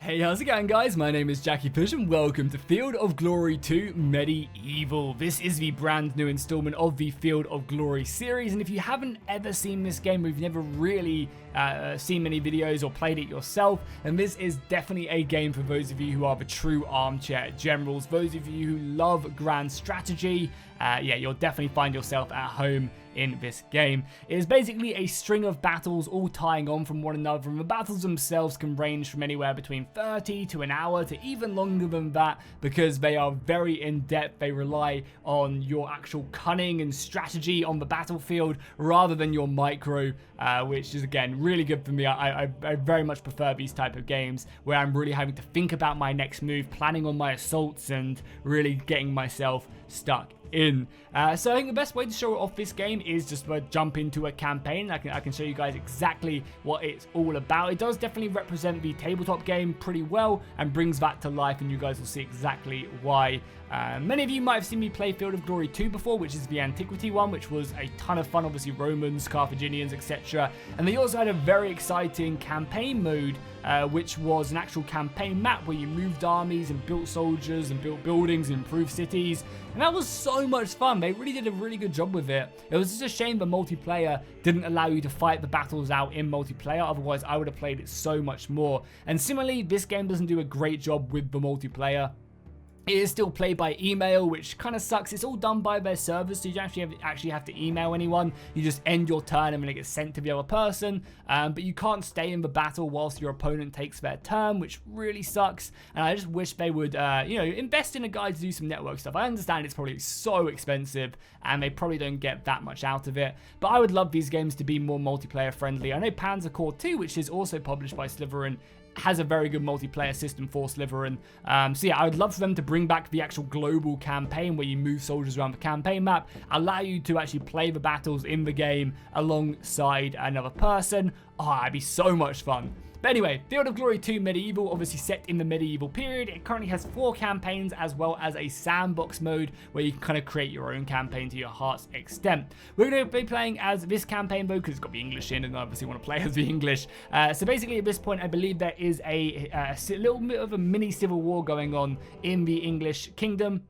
Hey, how's it going, guys? My name is Jackie Push and welcome to Field of Glory 2 Medieval. This is the brand new installment of the Field of Glory series, and if you haven't ever seen this game, or you've never really seen many videos or played it yourself, and this is definitely a game for those of you who are the true armchair generals, those of you who love grand strategy. Yeah, you'll definitely find yourself at home in this game. It is basically a string of battles all tying on from one another, and the battles themselves can range from anywhere between 30 to an hour to even longer than that, because they are very in-depth. They rely on your actual cunning and strategy on the battlefield rather than your micro, which is again really good for me. I very much prefer these type of games where I'm really having to think about my next move, planning on my assaults, and really getting myself stuck in. So I think the best way to show off this game is just to jump into a campaign. I can show you guys exactly what it's all about. It does definitely represent the tabletop game pretty well and brings that to life, and you guys will see exactly why. Many of you might have seen me play Field of Glory 2 before, which is the Antiquity one, which was a ton of fun. Obviously Romans, Carthaginians, etc. And they also had a very exciting campaign mode, which was an actual campaign map where you moved armies and built soldiers and built buildings and improved cities. And that was so much fun. They really did a really good job with it. It was just a shame the multiplayer didn't allow you to fight the battles out in multiplayer. Otherwise, I would have played it so much more. And similarly, this game doesn't do a great job with the multiplayer. It is still played by email, which kind of sucks. It's all done by their servers, so you don't actually have to email anyone. You just end your turn and then it gets sent to the other person. But you can't stay in the battle whilst your opponent takes their turn, which really sucks. And I just wish they would, invest in a guide to do some network stuff. I understand it's probably so expensive and they probably don't get that much out of it. But I would love these games to be more multiplayer friendly. I know Panzer Corps 2, which is also published by Slytherin, has a very good multiplayer system for Slytherin. So yeah, I would love for them to bring back the actual global campaign where you move soldiers around the campaign map, allow you to actually play the battles in the game alongside another person. Oh, it'd be so much fun. But anyway, Field of Glory 2 Medieval, obviously set in the medieval period. It currently has 4 campaigns as well as a sandbox mode where you can kind of create your own campaign to your heart's extent. We're going to be playing as this campaign mode because it's got the English in, and I obviously want to play as the English. So basically at this point, I believe there is a little bit of a mini civil war going on in the English kingdom,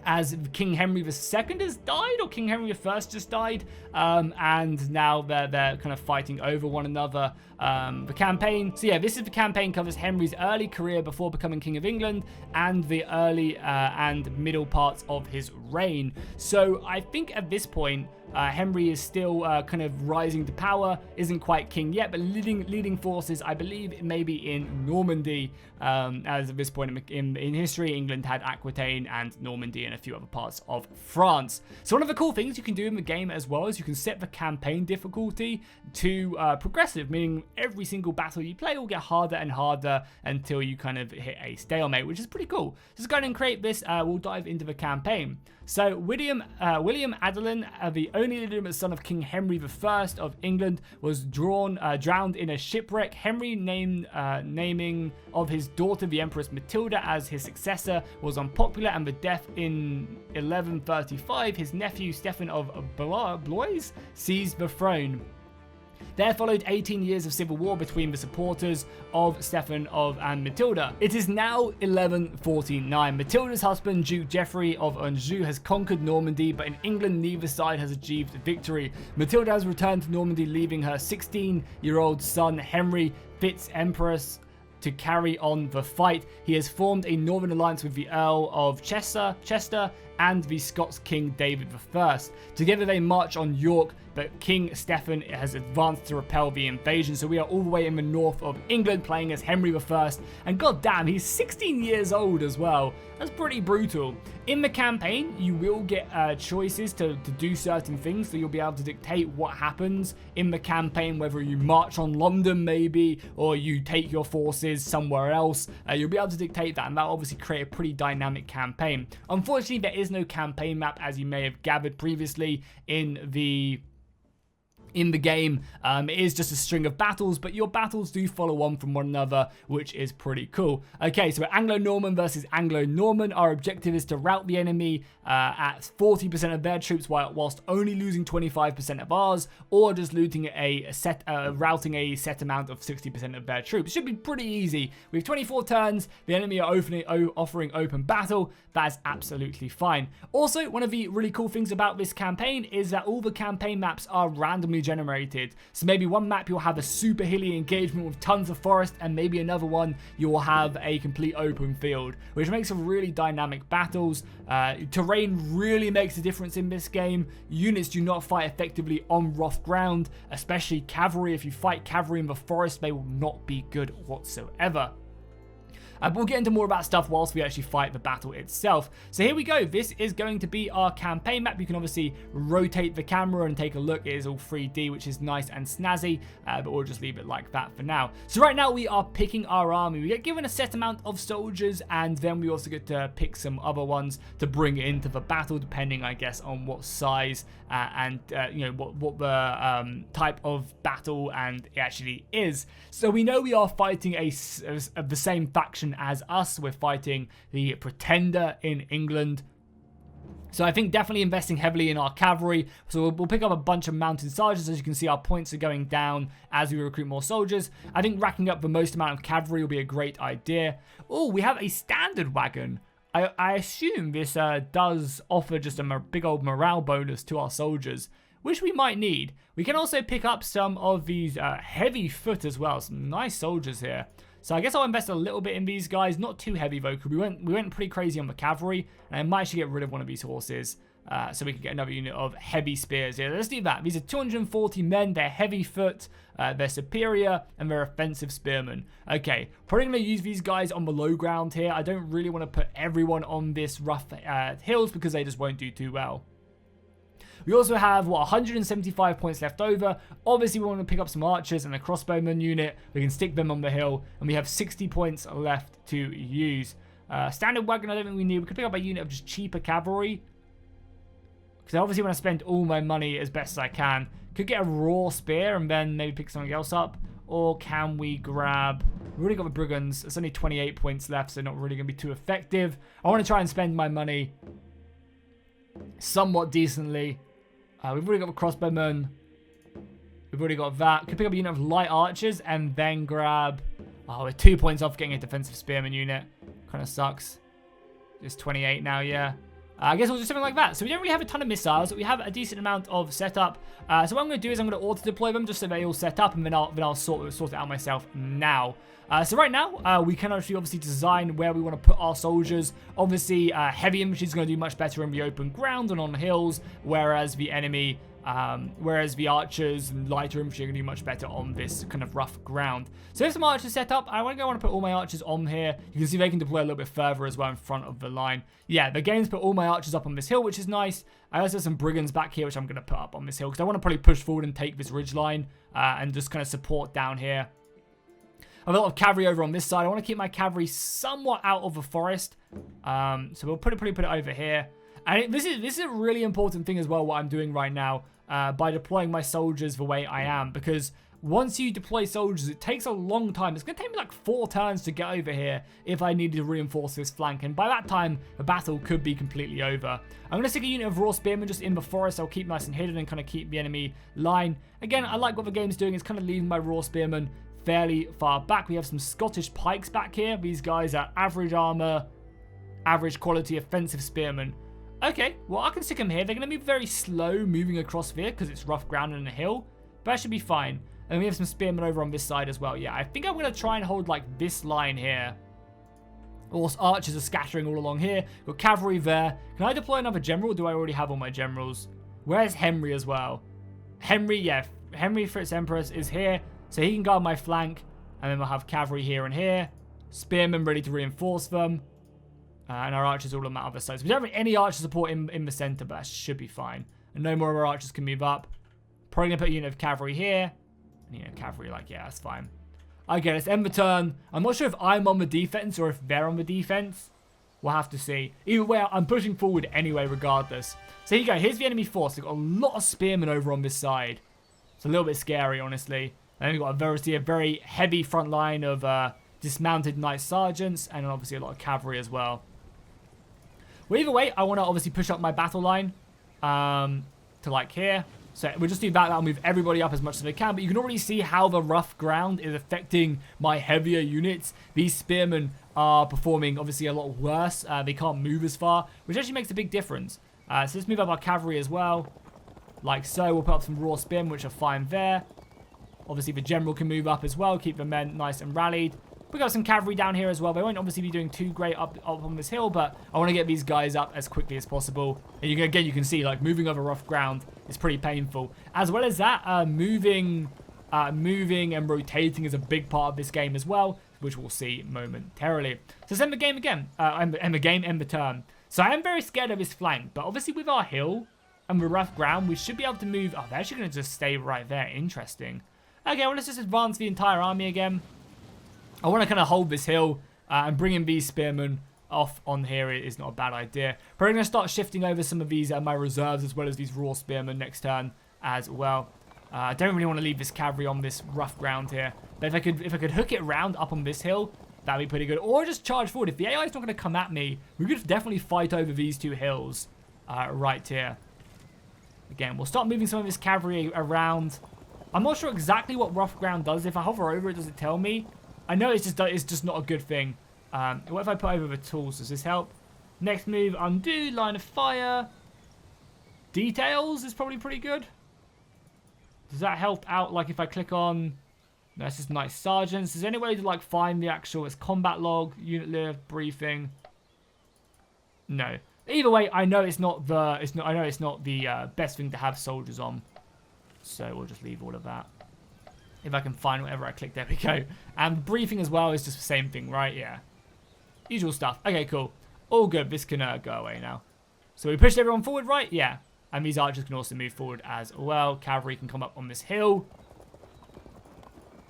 as King Henry II has died, or King Henry I just died, and now they're kind of fighting over one another. The campaign, so yeah, this is the campaign, covers Henry's early career before becoming King of England and the early and middle parts of his reign. So I think at this point, Henry is still kind of rising to power, isn't quite king yet, but leading forces, I believe, maybe in Normandy. As at this point in history, England had Aquitaine and Normandy and a few other parts of France. So one of the cool things you can do in the game as well is you can set the campaign difficulty to progressive, meaning every single battle you play will get harder and harder until you kind of hit a stalemate, which is pretty cool. Let's go ahead and create this. We'll dive into the campaign. So William Adelin, the only legitimate son of King Henry I of England, was drowned in a shipwreck. Henry naming of his daughter, the Empress Matilda, as his successor was unpopular, and the death in 1135, his nephew Stephen of Blois seized the throne. There followed 18 years of civil war between the supporters of Stephen and Matilda. It is now 1149. Matilda's husband, Duke Geoffrey of Anjou, has conquered Normandy, but in England, neither side has achieved victory. Matilda has returned to Normandy, leaving her 16-year-old son, Henry, Fitz-Empress, to carry on the fight. He has formed a northern alliance with the Earl of Chester and the Scots King David I. Together they march on York, but King Stephen has advanced to repel the invasion. So we are all the way in the north of England playing as Henry I, and god damn, he's 16 years old as well. That's pretty brutal. In the campaign, you will get choices to do certain things, so you'll be able to dictate what happens in the campaign, whether you march on London maybe, or you take your forces somewhere else. You'll be able to dictate that, and that'll obviously create a pretty dynamic campaign. Unfortunately, there is no campaign map, as you may have gathered previously in the in the game. It is just a string of battles, but your battles do follow on from one another, which is pretty cool. Okay, so we're Anglo-Norman versus Anglo-Norman. Our objective is to rout the enemy at 40% of their troops whilst only losing 25% of ours, or just routing a set amount of 60% of their troops. It should be pretty easy. We have 24 turns. The enemy are offering open battle. That is absolutely fine. Also, one of the really cool things about this campaign is that all the campaign maps are randomly generated. So maybe one map you'll have a super hilly engagement with tons of forest, and maybe another one you'll have a complete open field, which makes for really dynamic battles. Terrain really makes a difference in this game. Units do not fight effectively on rough ground, especially cavalry. If you fight cavalry in the forest, they will not be good whatsoever. But we'll get into more about stuff whilst we actually fight the battle itself. So here we go. This is going to be our campaign map. You can obviously rotate the camera and take a look. It is all 3D, which is nice and snazzy, but we'll just leave it like that for now. So right now we are picking our army. We get given a set amount of soldiers, and then we also get to pick some other ones to bring into the battle, depending, I guess, on what size and you know, what the type of battle and it actually is. So we know we are fighting the same faction as us. We're fighting the Pretender in England. So I think definitely investing heavily in our cavalry. So we'll pick up a bunch of mounted sergeants. As you can see, our points are going down as we recruit more soldiers. I think racking up the most amount of cavalry will be a great idea. Oh, we have a standard wagon. I assume this does offer just a big old morale bonus to our soldiers, which we might need. We can also pick up some of these heavy foot as well. Some nice soldiers here. So I guess I'll invest a little bit in these guys. Not too heavy though, because we went pretty crazy on the cavalry. And I might actually get rid of one of these horses. So we can get another unit of heavy spears here. Let's do that. These are 240 men. They're heavy foot. They're superior. And they're offensive spearmen. Okay. Probably going to use these guys on the low ground here. I don't really want to put everyone on this rough hills, because they just won't do too well. We also have, 175 points left over. Obviously, we want to pick up some archers and a crossbowman unit. We can stick them on the hill. And we have 60 points left to use. Standard wagon, I don't think we need. We could pick up a unit of just cheaper cavalry, because I obviously want to spend all my money as best as I can. Could get a raw spear and then maybe pick something else up. Or can we grab... We've already got the brigands. It's only 28 points left, so not really going to be too effective. I want to try and spend my money somewhat decently. We've already got the crossbowmen. We've already got that. Could pick up a unit of light archers and then grab... Oh, we're 2 points off getting a defensive spearman unit. Kind of sucks. It's 28 now, yeah. I guess we'll do something like that. So we don't really have a ton of missiles, but we have a decent amount of setup. So what I'm going to do is I'm going to auto-deploy them just so they all set up, and then I'll sort it out myself now. So right now, we can actually obviously design where we want to put our soldiers. Obviously, heavy infantry is going to do much better in the open ground and on hills, whereas the enemy... whereas the archers and lighter infantry are going to do much better on this kind of rough ground. So there's some archers set up. I want to put all my archers on here. You can see they can deploy a little bit further as well in front of the line. Yeah, the game's put all my archers up on this hill, which is nice. I also have some brigands back here, which I'm going to put up on this hill, because I want to probably push forward and take this ridge line and just kind of support down here. I have a lot of cavalry over on this side. I want to keep my cavalry somewhat out of the forest. So we'll put it over here. And this is a really important thing as well, what I'm doing right now, by deploying my soldiers the way I am. Because once you deploy soldiers, it takes a long time. It's going to take me like 4 turns to get over here if I need to reinforce this flank. And by that time, the battle could be completely over. I'm going to stick a unit of raw spearmen just in the forest. I'll keep nice and hidden and kind of keep the enemy line. Again, I like what the game's doing. It's kind of leaving my raw spearmen fairly far back. We have some Scottish pikes back here. These guys are average armor, average quality offensive spearmen. Okay, well, I can stick them here. They're going to be very slow moving across here because it's rough ground and a hill. But that should be fine. And we have some spearmen over on this side as well. Yeah, I think I'm going to try and hold, like, this line here. Whilst archers are scattering all along here. Got cavalry there. Can I deploy another general? Or do I already have all my generals? Where's Henry as well? Henry, yeah. Henry Fritz Empress is here. So he can guard my flank. And then we'll have cavalry here and here. Spearmen ready to reinforce them. And our archers all on that other side. So we don't have any archer support in the center, but that should be fine. And no more of our archers can move up. Probably going to put a unit of cavalry here. And unit of cavalry, like, yeah, that's fine. Okay, let's end the turn. I'm not sure if I'm on the defense or if they're on the defense. We'll have to see. Either way, I'm pushing forward anyway, regardless. So here you go. Here's the enemy force. They've got a lot of spearmen over on this side. It's a little bit scary, honestly. And then we've got a very heavy front line of dismounted knight sergeants, and obviously a lot of cavalry as well. Well, either way, I want to obviously push up my battle line to like here. So we'll just do that. That'll move everybody up as much as we can. But you can already see how the rough ground is affecting my heavier units. These spearmen are performing obviously a lot worse. They can't move as far, which actually makes a big difference. So let's move up our cavalry as well. Like so. We'll put up some raw spearmen, which are fine there. Obviously, the general can move up as well. Keep the men nice and rallied. We got some cavalry down here as well. They won't obviously be doing too great up on this hill, but I want to get these guys up as quickly as possible. And again, you can see, like, moving over rough ground is pretty painful. As well as that, moving and rotating is a big part of this game as well, which we'll see momentarily. So let's end the game again. End the turn. So I am very scared of this flank, but obviously with our hill and the rough ground, we should be able to move. Oh, they're actually going to just stay right there. Interesting. Okay, well, let's just advance the entire army again. I want to kind of hold this hill and bringing these spearmen off on here is not a bad idea. Probably going to start shifting over some of these my reserves as well as these raw spearmen next turn as well. I don't really want to leave this cavalry on this rough ground here. But if I could hook it round up on this hill, that'd be pretty good. Or just charge forward. If the AI is not going to come at me, we could definitely fight over these two hills right here. Again, we'll start moving some of this cavalry around. I'm not sure exactly what rough ground does. If I hover over it, does it tell me? I know it's just not a good thing. What if I put over the tools? Does this help? Next move, undo, line of fire. Details is probably pretty good. Does that help out, like, if I click on... No, that's just nice sergeants. Is there any way to, like, find the actual... It's combat log, unit lift, briefing. No. Either way, I know it's not the best thing to have soldiers on. So we'll just leave all of that. If I can find whatever I click, there we go. And briefing as well is just the same thing, right? Yeah. Usual stuff. Okay, cool. All good. This can go away now. So we pushed everyone forward, right? Yeah. And these archers can also move forward as well. Cavalry can come up on this hill.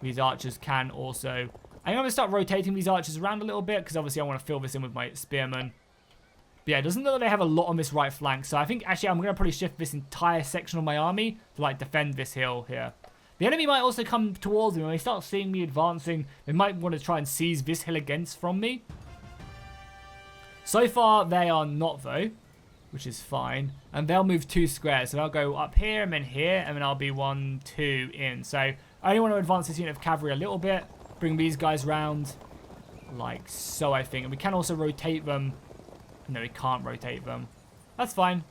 These archers can also... I'm going to start rotating these archers around a little bit because obviously I want to fill this in with my spearmen. But yeah, it doesn't look like they have a lot on this right flank. So I think actually I'm going to probably shift this entire section of my army to like defend this hill here. The enemy might also come towards me. When they start seeing me advancing, they might want to try and seize this hill from me. So far, they are not, though, which is fine. And they'll move 2 squares. So they'll go up here, and then I'll be 1, 2 in. So I only want to advance this unit of cavalry a little bit. Bring these guys round like so, I think. And we can also rotate them. No, we can't rotate them. That's fine.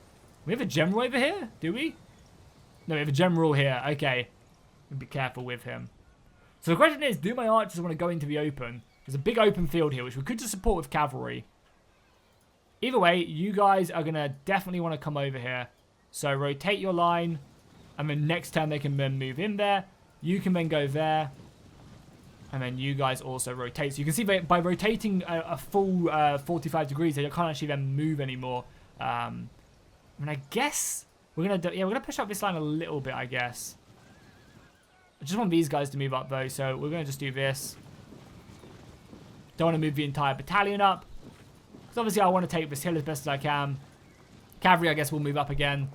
We have a general over here, do we? No, we have a general here. Okay. Be careful with him. So the question is, do my archers want to go into the open? There's a big open field here, which we could just support with cavalry. Either way, you guys are going to definitely want to come over here. So rotate your line, and then next turn they can then move in there. You can then go there, and then you guys also rotate. So you can see by rotating a full 45 degrees, they can't actually then move anymore. I mean, I guess we're going to push up this line a little bit, I guess. I just want these guys to move up, though, so we're going to just do this. Don't want to move the entire battalion up. Because obviously I want to take this hill as best as I can. Cavalry, I guess, will move up again.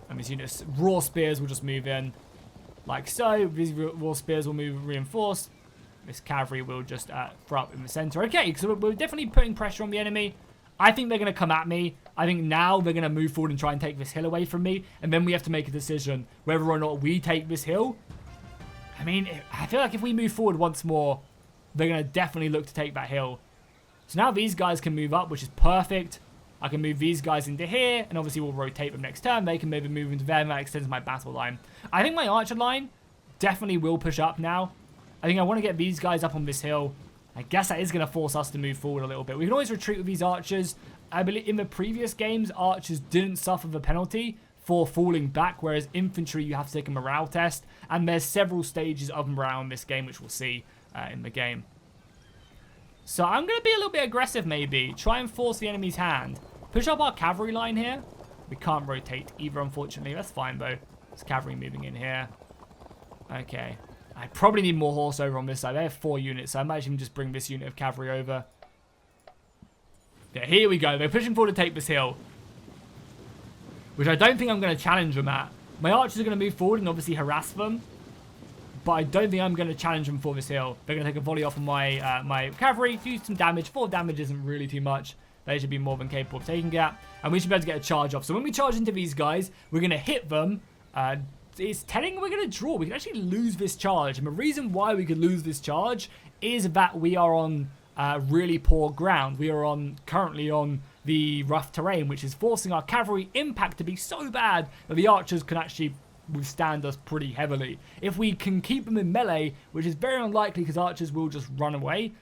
And these units, raw spears will just move in. Like so. These raw spears will move reinforced. This cavalry will just throw up in the center. Okay, so we're definitely putting pressure on the enemy. I think they're going to come at me. I think now they're going to move forward and try and take this hill away from me. And then we have to make a decision whether or not we take this hill. I mean, I feel like if we move forward once more, they're going to definitely look to take that hill. So now these guys can move up, which is perfect. I can move these guys into here. And obviously we'll rotate them next turn. They can maybe move into there. And that extends my battle line. I think my archer line definitely will push up now. I think I want to get these guys up on this hill. I guess that is going to force us to move forward a little bit. We can always retreat with these archers. I believe in the previous games, archers didn't suffer the penalty for falling back, whereas infantry, you have to take a morale test. And there's several stages of morale in this game, which we'll see in the game. So I'm going to be a little bit aggressive, maybe. Try and force the enemy's hand. Push up our cavalry line here. We can't rotate either, unfortunately. That's fine, though. There's cavalry moving in here. Okay. I probably need more horse over on this side. They have 4 units, so I might even just bring this unit of cavalry over. Yeah, here we go. They're pushing forward to take this hill. Which I don't think I'm going to challenge them at. My archers are going to move forward and obviously harass them. But I don't think I'm going to challenge them for this hill. They're going to take a volley off of my my cavalry, do some damage. 4 damage isn't really too much. They should be more than capable of taking that. And we should be able to get a charge off. So when we charge into these guys, we're going to hit them. It's telling we're going to draw. We can actually lose this charge. And the reason why we could lose this charge is that we are on really poor ground. We are currently on the rough terrain, which is forcing our cavalry impact to be so bad that the archers can actually withstand us pretty heavily. If we can keep them in melee, which is very unlikely because archers will just run away,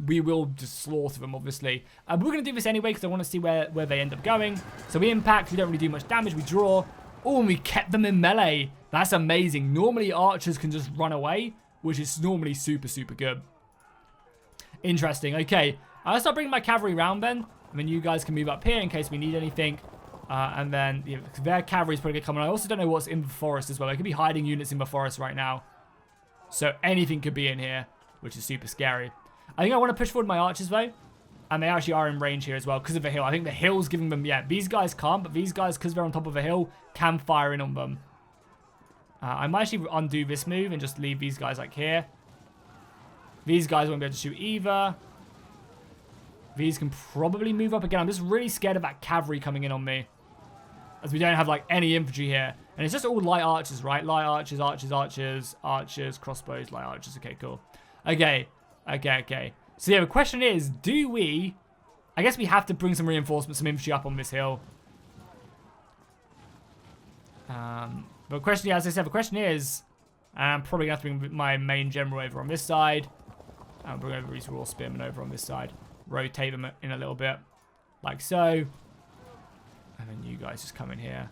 we will just slaughter them, obviously. But we're going to do this anyway because I want to see where they end up going. So we impact, we don't really do much damage, we draw. Oh, and we kept them in melee. That's amazing. Normally archers can just run away, which is normally super, super good. Interesting. Okay, I'll start bringing my cavalry around then, and then you guys can move up here in case we need anything. And then their cavalry is probably going to come in. I also don't know what's in the forest as well. There could be hiding units in the forest right now. So anything could be in here, which is super scary. I think I want to push forward my archers though. And they actually are in range here as well because of the hill. I think the hill's giving them, yeah, these guys can't, but these guys, because they're on top of a hill, can fire in on them. I might actually undo this move and just leave these guys like here. These guys won't be able to shoot either. These can probably move up again. I'm just really scared of that cavalry coming in on me, as we don't have like any infantry here. And it's just all light archers, right? Light archers, archers, archers, archers, crossbows, light archers. Okay, cool. Okay. So yeah, the question is, do we... I guess we have to bring some reinforcements, some infantry up on this hill. But the question, yeah, as I said, the question is... I'm probably going to have to bring my main general over on this side. And bring over these raw spearmen over on this side. Rotate them in a little bit. Like so. And then you guys just come in here.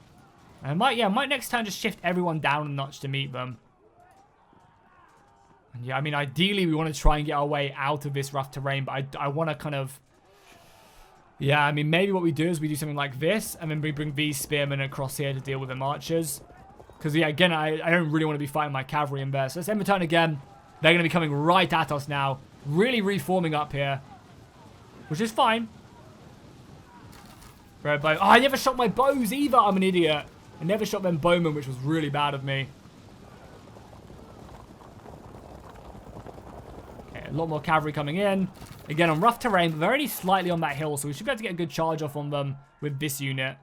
And I might next turn just shift everyone down a notch to meet them. And yeah, I mean, ideally we want to try and get our way out of this rough terrain, but I want to kind of... Yeah, I mean, maybe what we do is we do something like this, and then we bring these spearmen across here to deal with the archers. Because, yeah, again, I don't really want to be fighting my cavalry in there. So let's end the turn again. They're going to be coming right at us now. Really reforming up here. Which is fine. Red bow. Oh, I never shot my bows either. I'm an idiot. I never shot them bowmen, which was really bad of me. Okay, a lot more cavalry coming in. Again, on rough terrain, but they're only slightly on that hill, so we should be able to get a good charge off on them with this unit.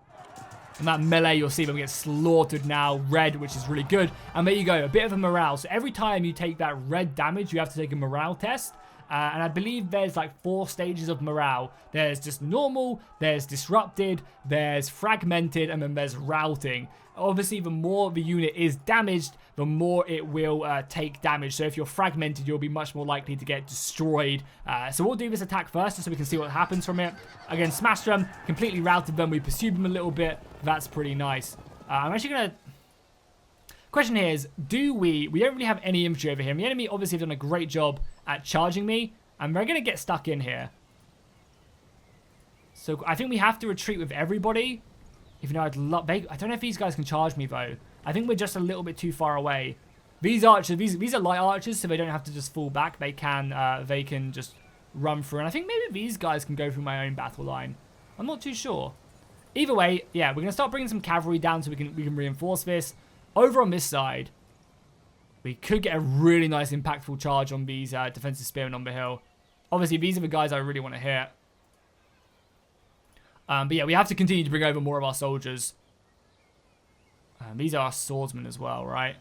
And that melee, you'll see them get slaughtered now. Red, which is really good. And there you go, a bit of a morale. So every time you take that red damage, you have to take a morale test. And I believe there's like 4 stages of morale. There's just normal, there's disrupted, there's fragmented, and then there's routing. Obviously, the more the unit is damaged, the more it will take damage. So if you're fragmented, you'll be much more likely to get destroyed. So we'll do this attack first, just so we can see what happens from it. Again, smashed them, completely routed them. We pursued them a little bit. That's pretty nice. I'm actually going to... Question here is, we don't really have any infantry over here. And the enemy obviously have done a great job at charging me. And they're going to get stuck in here. So I think we have to retreat with everybody. Even though I don't know if these guys can charge me, though. I think we're just a little bit too far away. These archers, these are light archers, so they don't have to just fall back. They can just run through. And I think maybe these guys can go through my own battle line. I'm not too sure. Either way, yeah, we're going to start bringing some cavalry down so we can reinforce this. Over on this side, we could get a really nice impactful charge on these defensive spearmen on the hill. Obviously, these are the guys I really want to hit. But yeah, we have to continue to bring over more of our soldiers. These are our swordsmen as well, right?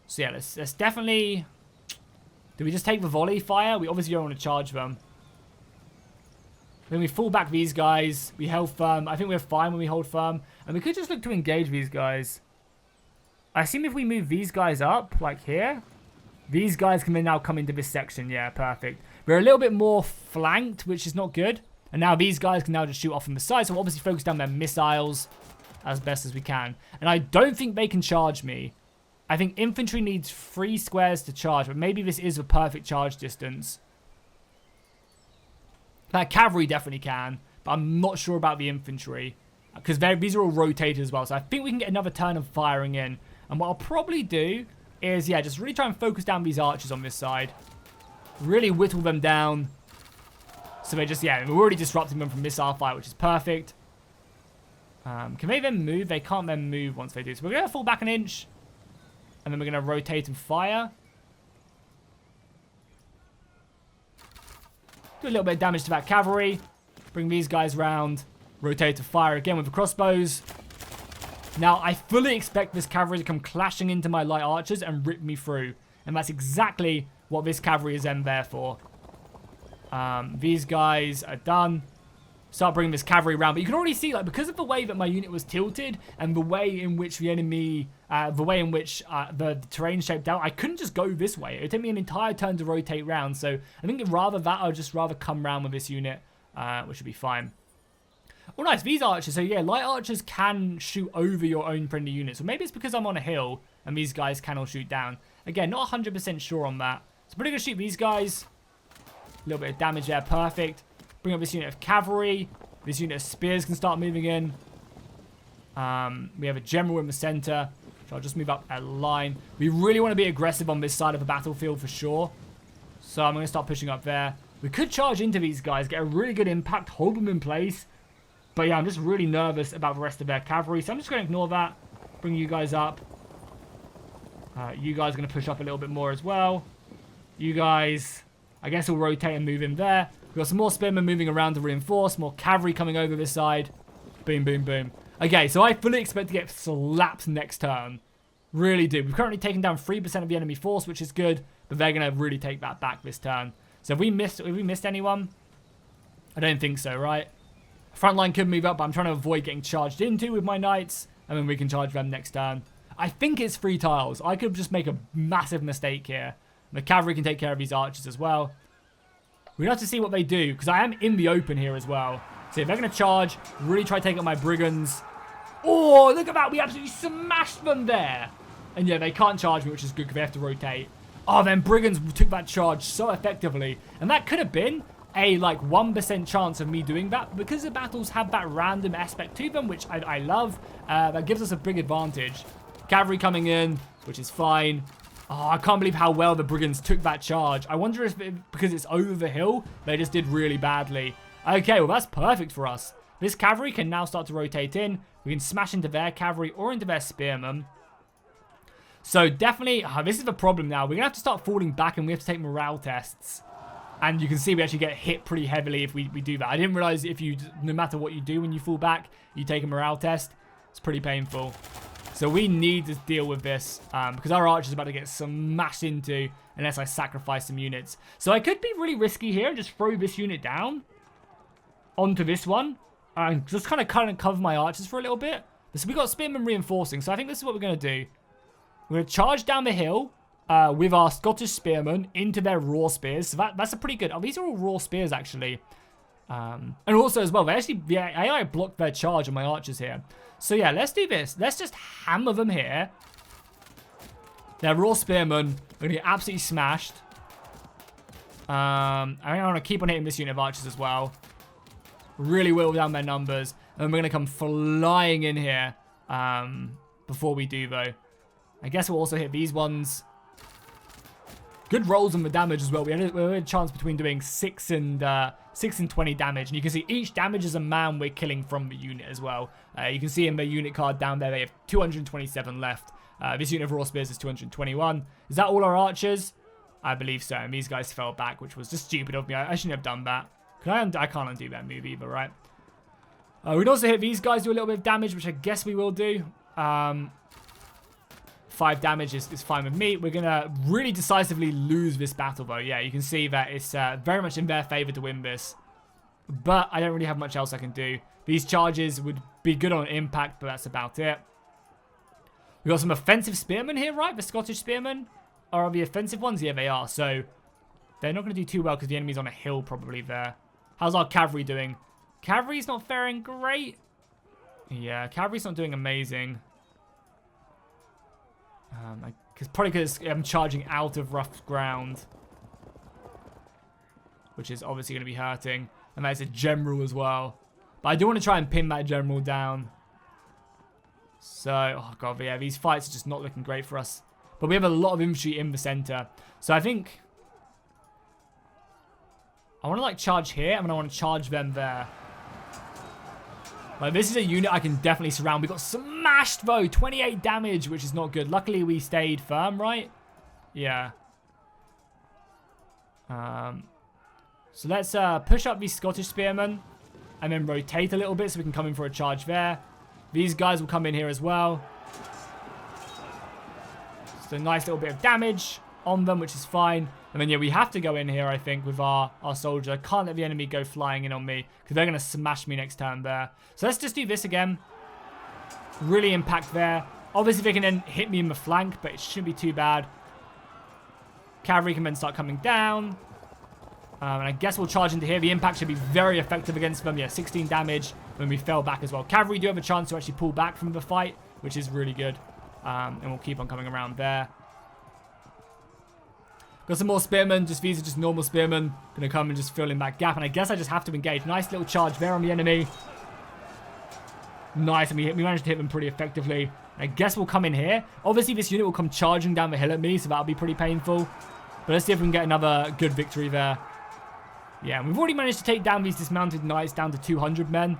So yeah, let's definitely... Do we just take the volley fire? We obviously don't want to charge them. Then we fall back these guys. We hold firm. I think we're fine when we hold firm. And we could just look to engage these guys. I assume if we move these guys up, like here, these guys can then now come into this section. Yeah, perfect. We're a little bit more flanked, which is not good. And now these guys can now just shoot off from the side. So we'll obviously focus down their missiles as best as we can. And I don't think they can charge me. I think infantry needs 3 squares to charge. But maybe this is a perfect charge distance. That cavalry definitely can. But I'm not sure about the infantry. Because these are all rotated as well. So I think we can get another turn of firing in. And what I'll probably do is, yeah, just really try and focus down these archers on this side. Really whittle them down. So they just, yeah, we're already disrupting them from missile fire, which is perfect. Can they then move? They can't then move once they do. So we're going to fall back an inch. And then we're going to rotate and fire. Do a little bit of damage to that cavalry. Bring these guys round. Rotate to fire again with the crossbows. Now, I fully expect this cavalry to come clashing into my light archers and rip me through. And that's exactly what this cavalry is then there for. These guys are done. Start bringing this cavalry around. But you can already see, like, because of the way that my unit was tilted and the way in which the enemy, the terrain shaped out, I couldn't just go this way. It would take me an entire turn to rotate round. So I think rather that, I would just rather come round with this unit, which would be fine. Oh, nice. These archers. So, yeah, light archers can shoot over your own friendly units. So maybe it's because I'm on a hill and these guys can all shoot down. Again, not 100% sure on that. So, pretty good shoot these guys. A little bit of damage there. Perfect. Bring up this unit of cavalry. This unit of spears can start moving in. We have a general in the center. So I'll just move up a line. We really want to be aggressive on this side of the battlefield for sure. So I'm going to start pushing up there. We could charge into these guys, get a really good impact, hold them in place. But yeah, I'm just really nervous about the rest of their cavalry. So I'm just going to ignore that. Bring you guys up. You guys are going to push up a little bit more as well. You guys, I guess we'll rotate and move in there. We've got some more spearmen moving around to reinforce. More cavalry coming over this side. Boom, boom, boom. Okay, so I fully expect to get slapped next turn. Really do. We've currently taken down 3% of the enemy force, which is good. But they're going to really take that back this turn. So have we missed anyone? I don't think so, right? Front line could move up, but I'm trying to avoid getting charged into with my knights. And then we can charge them next turn. I think it's 3 tiles. I could just make a massive mistake here. The cavalry can take care of these archers as well. We have to see what they do, because I am in the open here as well. So if they're going to charge, really try to take out my brigands. Oh, look at that. We absolutely smashed them there. And yeah, they can't charge me, which is good because they have to rotate. Oh, then brigands took that charge so effectively. And that could have been a like 1% chance of me doing that. Because the battles have that random aspect to them, which I love. That gives us a big advantage. Cavalry coming in, which is fine. Oh, I can't believe how well the brigands took that charge. I wonder if because it's over the hill, they just did really badly. Okay, well, that's perfect for us. This cavalry can now start to rotate in. We can smash into their cavalry or into their spearmen. So definitely, this is the problem now. We're going to have to start falling back and we have to take morale tests. And you can see we actually get hit pretty heavily if we do that. I didn't realize if you, no matter what you do when you fall back, you take a morale test. It's pretty painful. So we need to deal with this because our archer's about to get smashed into unless I sacrifice some units. So I could be really risky here and just throw this unit down onto this one and just kind of cover my archers for a little bit. So we got spearmen reinforcing. So I think this is what we're going to do. We're going to charge down the hill with our Scottish spearmen into their raw spears. So that's a pretty good... Oh, these are all raw spears actually. And also as well, they actually... The AI blocked their charge on my archers here. So yeah, let's do this. Let's just hammer them here. They're raw spearmen. They're going to get absolutely smashed. I want to keep on hitting this unit of archers as well. Really whittle down their numbers. And we're going to come flying in here before we do, though. I guess we'll also hit these ones. Good rolls on the damage as well. We had a chance between doing 6 and 20 damage. And you can see each damage is a man we're killing from the unit as well. You can see in the unit card down there, they have 227 left. This unit of raw spears is 221. Is that all our archers? I believe so. And these guys fell back, which was just stupid of me. I shouldn't have done that. I can't undo that move either, right? We'd also hit these guys, do a little bit of damage, which I guess we will do. 5 damage is fine with me. We're going to really decisively lose this battle, though. Yeah, you can see that it's very much in their favor to win this. But I don't really have much else I can do. These charges would be good on impact, but that's about it. We've got some offensive spearmen here, right? The Scottish spearmen are the offensive ones. Yeah, they are. So they're not going to do too well because the enemy's on a hill probably there. How's our cavalry doing? Cavalry's not faring great. Yeah, cavalry's not doing amazing. Probably because I'm charging out of rough ground. Which is obviously going to be hurting. And that's a general as well. But I do want to try and pin that general down. So, oh god, yeah, these fights are just not looking great for us. But we have a lot of infantry in the center. So I think I want to like charge here and I want to charge them there. Like, this is a unit I can definitely surround. We got smashed, though. 28 damage, which is not good. Luckily, we stayed firm, right? Yeah. So let's push up these Scottish spearmen and then rotate a little bit so we can come in for a charge there. These guys will come in here as well. Just a nice little bit of damage on them, which is fine. And then, yeah, we have to go in here, I think, with our soldier. I can't let the enemy go flying in on me because they're going to smash me next turn there. So let's just do this again. Really impact there. Obviously, they can then hit me in the flank, but it shouldn't be too bad. Cavalry can then start coming down. And I guess we'll charge into here. The impact should be very effective against them. Yeah, 16 damage when we fell back as well. Cavalry do have a chance to actually pull back from the fight, which is really good. And we'll keep on coming around there. Got some more spearmen. These are just normal spearmen. Gonna come and just fill in that gap. And I guess I just have to engage. Nice little charge there on the enemy. Nice. And we managed to hit them pretty effectively. I guess we'll come in here. Obviously, this unit will come charging down the hill at me, so that'll be pretty painful. But let's see if we can get another good victory there. Yeah, and we've already managed to take down these dismounted knights down to 200 men.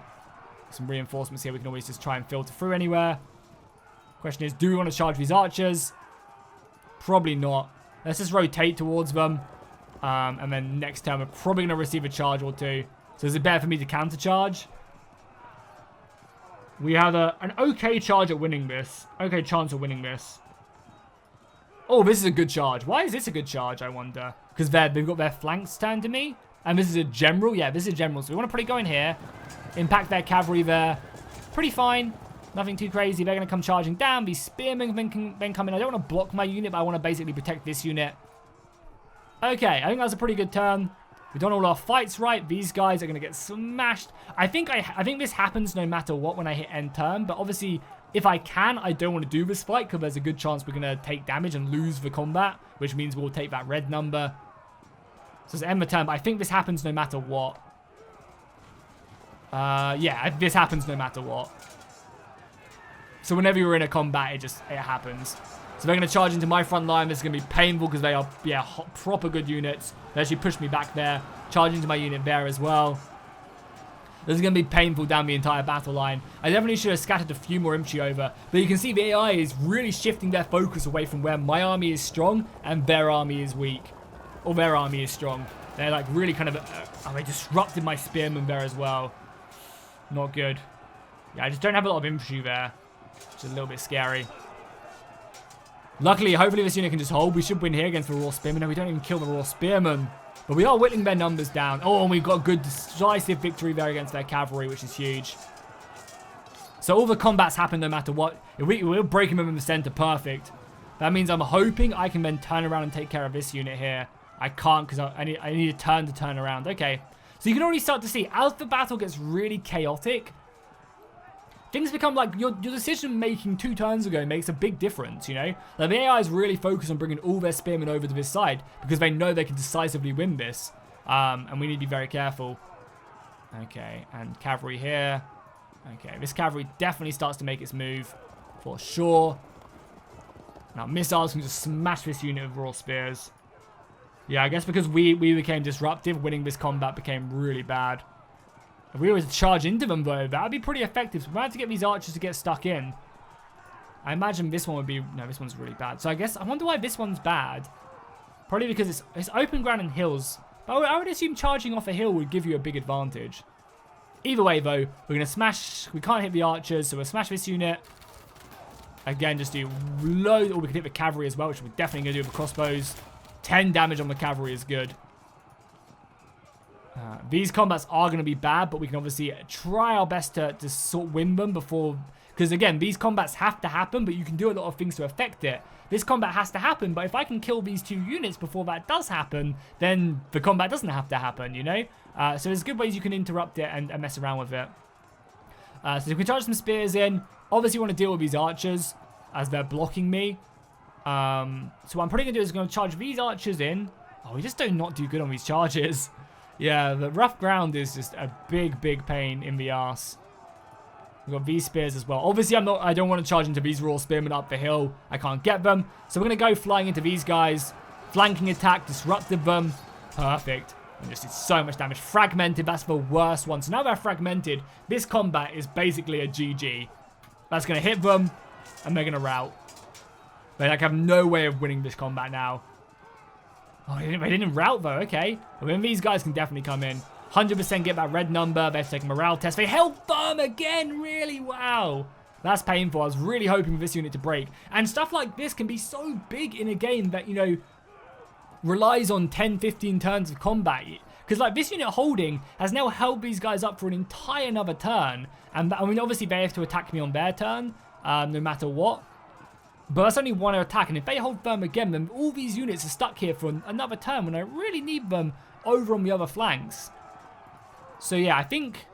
Some reinforcements here. We can always just try and filter through anywhere. Question is, do we want to charge these archers? Probably not. Let's just rotate towards them. And then next turn, we're probably going to receive a charge or two. So is it better for me to counter-charge? We have an okay charge at winning this. Okay chance of winning this. Oh, this is a good charge. Why is this a good charge, I wonder? Because they've got their flanks turned to me. And this is a general. Yeah, this is a general. So we want to probably go in here. Impact their cavalry there. Pretty fine. Nothing too crazy. They're going to come charging down. These spearmen then come in. I don't want to block my unit, but I want to basically protect this unit. Okay, I think that was a pretty good turn. We've done all our fights right. These guys are going to get smashed. I think this happens no matter what when I hit end turn. But obviously, if I can, I don't want to do this fight because there's a good chance we're going to take damage and lose the combat, which means we'll take that red number. So it's end the turn, but I think this happens no matter what. Yeah, this happens no matter what. So whenever you're in a combat, it happens. So they're going to charge into my front line. This is going to be painful because they are, yeah, proper good units. They actually pushed me back there. Charge into my unit there as well. This is going to be painful down the entire battle line. I definitely should have scattered a few more infantry over. But you can see the AI is really shifting their focus away from where my army is strong and their army is weak. Or their army is strong. They're like really kind of... they disrupted my spearmen there as well. Not good. Yeah, I just don't have a lot of infantry there. Which is a little bit scary. Luckily, hopefully this unit can just hold. We should win here against the raw spearmen. No, we don't even kill the raw spearmen. But we are whittling their numbers down. Oh, and we've got a good decisive victory there against their cavalry, which is huge. So all the combats happen no matter what. If we're breaking them in the center, perfect. That means I'm hoping I can then turn around and take care of this unit here. I can't because I need a turn to turn around. Okay. So you can already start to see, as the battle gets really chaotic, things become like your decision making 2 turns ago makes a big difference, you know? Like the AI is really focused on bringing all their spearmen over to this side because they know they can decisively win this. And we need to be very careful. Okay, and cavalry here. Okay, this cavalry definitely starts to make its move for sure. Now missiles can just smash this unit with raw spears. Yeah, I guess because we became disruptive, winning this combat became really bad. If we were to charge into them, though, that would be pretty effective. So we might have to get these archers to get stuck in. I imagine this one would be... No, this one's really bad. So I guess... I wonder why this one's bad. Probably because it's open ground and hills. But I would assume charging off a hill would give you a big advantage. Either way, though, we're going to smash... We can't hit the archers, so we'll smash this unit. Again, just do loads... Or we can hit the cavalry as well, which we're definitely going to do with the crossbows. 10 damage on the cavalry is good. These combats are going to be bad, but we can obviously try our best to sort of win them before... Because, again, these combats have to happen, but you can do a lot of things to affect it. This combat has to happen, but if I can kill these 2 units before that does happen, then the combat doesn't have to happen, you know? So there's good ways you can interrupt it and mess around with it. So if we charge some spears in, obviously you want to deal with these archers as they're blocking me. So what I'm probably going to do is going to charge these archers in. Oh, we just do not do good on these charges. Yeah, the rough ground is just a big, big pain in the arse. We've got these spears as well. Obviously, I don't want to charge into these raw spearmen up the hill. I can't get them. So we're going to go flying into these guys. Flanking attack, disrupted them. Perfect. And just did so much damage. Fragmented, that's the worst one. So now they're fragmented. This combat is basically a GG. That's going to hit them, and they're going to rout. They like have no way of winning this combat now. Oh, they didn't rout though. Okay. Well, then these guys can definitely come in. 100% get that red number. They have to take a morale test. They held firm again. Really? Wow. That's painful. I was really hoping for this unit to break. And stuff like this can be so big in a game that, you know, relies on 10, 15 turns of combat. Because, like, this unit holding has now held these guys up for an entire another turn. And, I mean, obviously, they have to attack me on their turn, no matter what. But that's only one attack. And if they hold firm again, then all these units are stuck here for another turn when I really need them over on the other flanks. So, yeah, I think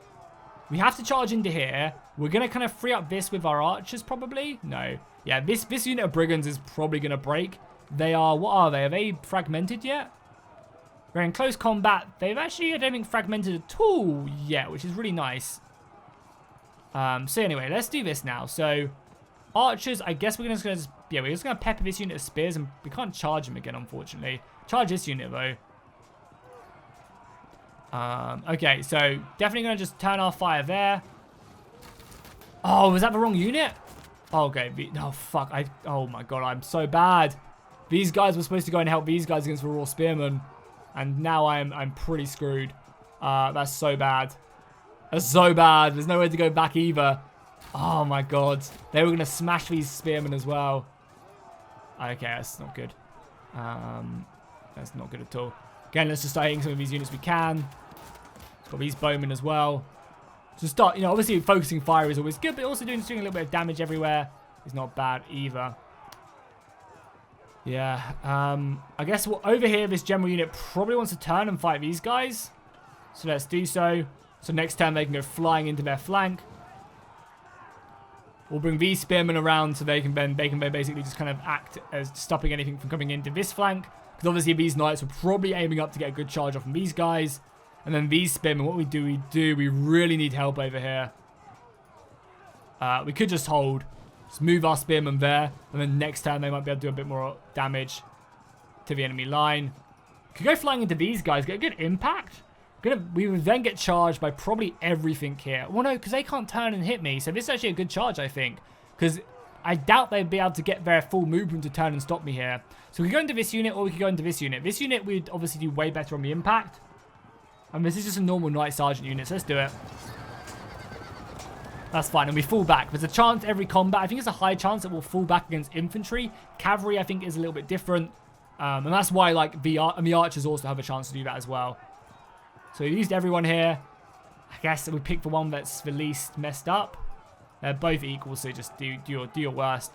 we have to charge into here. We're going to kind of free up this with our archers, probably. No. Yeah, this unit of brigands is probably going to break. They are, what are they? Are they fragmented yet? They're in close combat. They've actually, I don't think, fragmented at all yet, which is really nice. So anyway, let's do this now. So, archers, I guess we're just going to, yeah, we're just going to pepper this unit of spears, and we can't charge them again, unfortunately. Charge this unit, though. Okay, so definitely going to just turn our fire there. Oh, was that the wrong unit? Oh, okay. Oh, fuck. Oh, my God. I'm so bad. These guys were supposed to go and help these guys against the raw spearmen. And now I'm pretty screwed. That's so bad. That's so bad. There's nowhere to go back either. Oh, my God. They were going to smash these spearmen as well. Okay, that's not good. That's not good at all. Again, let's just start hitting some of these units we can. Got these bowmen as well. So start, you know, obviously focusing fire is always good, but also doing a little bit of damage everywhere is not bad either. Yeah, I guess over here, this general unit probably wants to turn and fight these guys. So let's do so. So next turn they can go flying into their flank. We'll bring these spearmen around so they can basically just kind of act as stopping anything from coming into this flank. Because obviously these knights were probably aiming up to get a good charge off from these guys. And then these spearmen, what we really need help over here. We could just hold. Just move our spearmen there. And then next turn they might be able to do a bit more damage to the enemy line. Could go flying into these guys, get a good impact. We would then get charged by probably everything here. Well, no, because they can't turn and hit me. So this is actually a good charge, I think. Because I doubt they'd be able to get their full movement to turn and stop me here. So we could go into this unit or we could go into this unit. This unit we'd obviously do way better on the impact. And this is just a normal Knight Sergeant unit, so let's do it. That's fine, and we fall back. There's a chance every combat, I think it's a high chance that we'll fall back against infantry. Cavalry, I think, is a little bit different. And that's why, like, the archers also have a chance to do that as well. So we used everyone here. I guess we picked the one that's the least messed up. They're both equal, so just do your worst.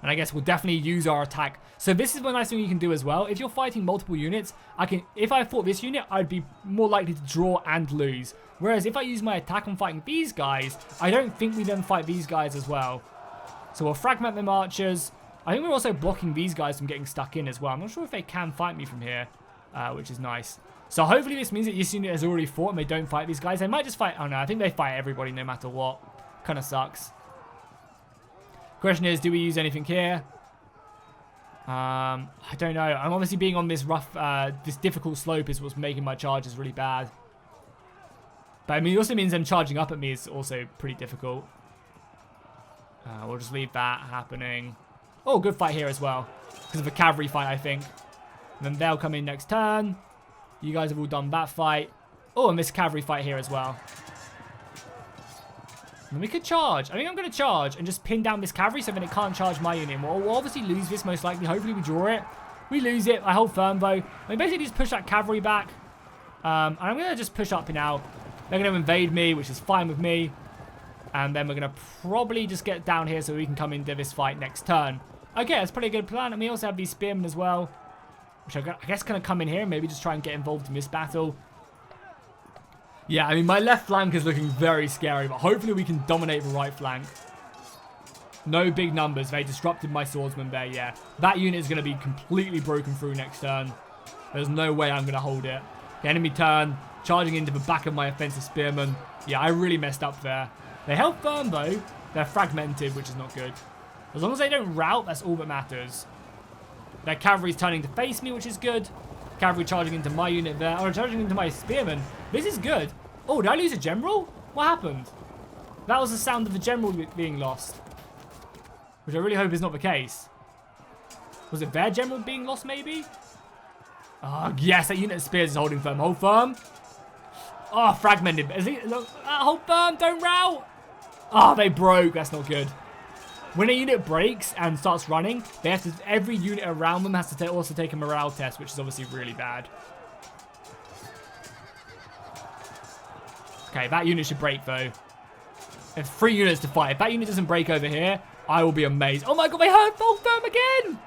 And I guess we'll definitely use our attack. So this is one nice thing you can do as well. If you're fighting multiple units, if I fought this unit, I'd be more likely to draw and lose. Whereas if I use my attack on fighting these guys, I don't think we then fight these guys as well. So we'll fragment them archers. I think we're also blocking these guys from getting stuck in as well. I'm not sure if they can fight me from here, which is nice. So hopefully this means that this unit has already fought and they don't fight these guys. They might just fight, oh no, I think they fight everybody no matter what. Kind of sucks. Question is, do we use anything here? I don't know. I'm obviously being on this rough, this difficult slope is what's making my charges really bad. But I mean, it also means them charging up at me is also pretty difficult. We'll just leave that happening. Oh, good fight here as well. Because of a cavalry fight, I think. And then they'll come in next turn. You guys have all done that fight. Oh, and this cavalry fight here as well. And we could charge. I think I'm going to charge and just pin down this cavalry so then it can't charge my unit. We'll obviously lose this most likely. Hopefully we draw it. We lose it. I hold firm though. I basically just push that cavalry back. And I'm going to just push up now. They're going to invade me, which is fine with me. And then we're going to probably just get down here so we can come into this fight next turn. Okay, that's probably a good plan. And we also have these spearmen as well, which I guess going to come in here and maybe just try and get involved in this battle. Yeah, I mean, my left flank is looking very scary, but hopefully we can dominate the right flank. No big numbers. They disrupted my swordsman there, yeah. That unit is going to be completely broken through next turn. There's no way I'm going to hold it. The enemy turn, charging into the back of my offensive spearmen. Yeah, I really messed up there. They held firm, though. They're fragmented, which is not good. As long as they don't rout, that's all that matters. Their cavalry's turning to face me, which is good. cavalry charging into my unit there. Or charging into my spearmen. This is good. Oh, did I lose a general? What happened? That was the sound of the general being lost. Which I really hope is not the case. Was it their general being lost, maybe? Oh, yes, that unit of spears is holding firm. Hold firm. Oh, fragmented. Is it? Hold firm, don't rout. Oh, they broke. That's not good. When a unit breaks and starts running, they have to. Every unit around them has to also take a morale test, which is obviously really bad. Okay, that unit should break, though. There's 3 units to fight. If that unit doesn't break over here, I will be amazed. Oh my god, they hurt hold firm again!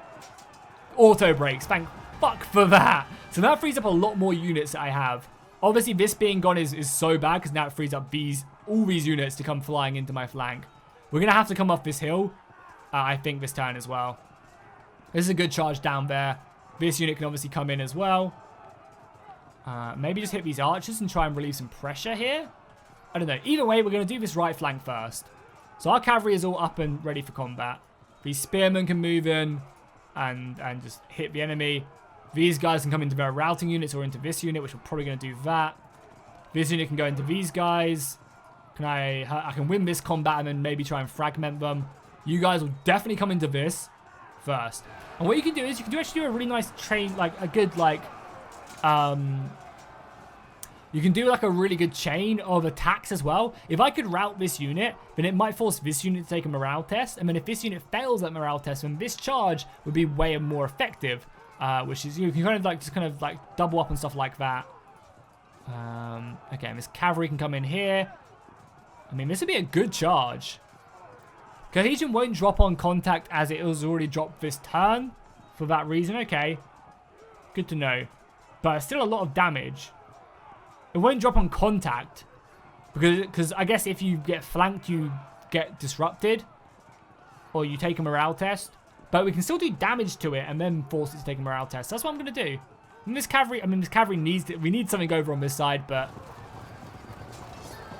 Auto breaks. Thank fuck for that. So that frees up a lot more units that I have. Obviously, this being gone is so bad because now it frees up all these units to come flying into my flank. We're going to have to come off this hill, I think, this turn as well. This is a good charge down there. This unit can obviously come in as well. Maybe just hit these archers and try and relieve some pressure here. I don't know. Either way, we're going to do this right flank first. So our cavalry is all up and ready for combat. These spearmen can move in and just hit the enemy. These guys can come into their routing units or into this unit, which we're probably going to do that. This unit can go into these guys. I can win this combat and then maybe try and fragment them. You guys will definitely come into this first. And what you can do is you can actually do a really nice train, like a good you can do like a really good chain of attacks as well. If I could rout this unit, then it might force this unit to take a morale test. And then if this unit fails that morale test, then this charge would be way more effective. Which is, you can kind of like double up and stuff like that. Okay, and this cavalry can come in here. I mean, this would be a good charge. Cohesion won't drop on contact as it was already dropped this turn. For that reason, okay. Good to know. But still a lot of damage. It won't drop on contact. Because I guess if you get flanked, you get disrupted. Or you take a morale test. But we can still do damage to it and then force it to take a morale test. That's what I'm going to do. And this cavalry, this cavalry needs it. We need something over on this side, but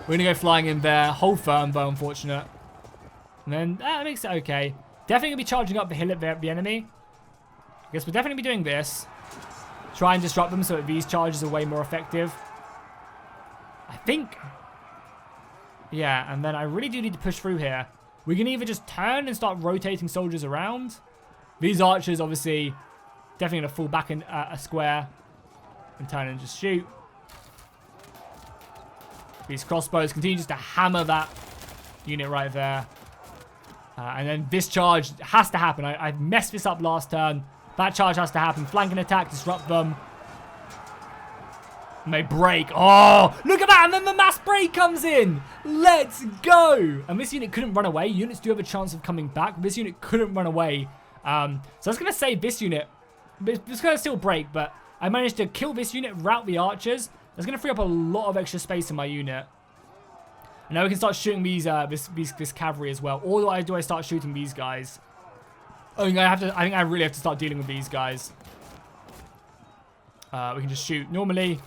we're going to go flying in there. Hold firm, though, unfortunate. And then that makes it okay. Definitely going to be charging up the hill at the enemy. I guess we'll definitely be doing this. Try and disrupt them so that these charges are way more effective. I think. Yeah, and then I really do need to push through here. We can either just turn and start rotating soldiers around. These archers, obviously, definitely going to fall back in a square and turn and just shoot. These crossbows continue just to hammer that unit right there. And then this charge has to happen. I messed this up last turn. That charge has to happen. Flanking attack, disrupt them. And they break. Oh, look at that. And then the mass break comes in. Let's go. And this unit couldn't run away. Units do have a chance of coming back. This unit couldn't run away. So I was going to say this unit. It's going to still break, but I managed to kill this unit, rout the archers. That's going to free up a lot of extra space in my unit. And now we can start shooting these this cavalry as well. Or do I start shooting these guys? I think I really have to start dealing with these guys. We can just shoot normally.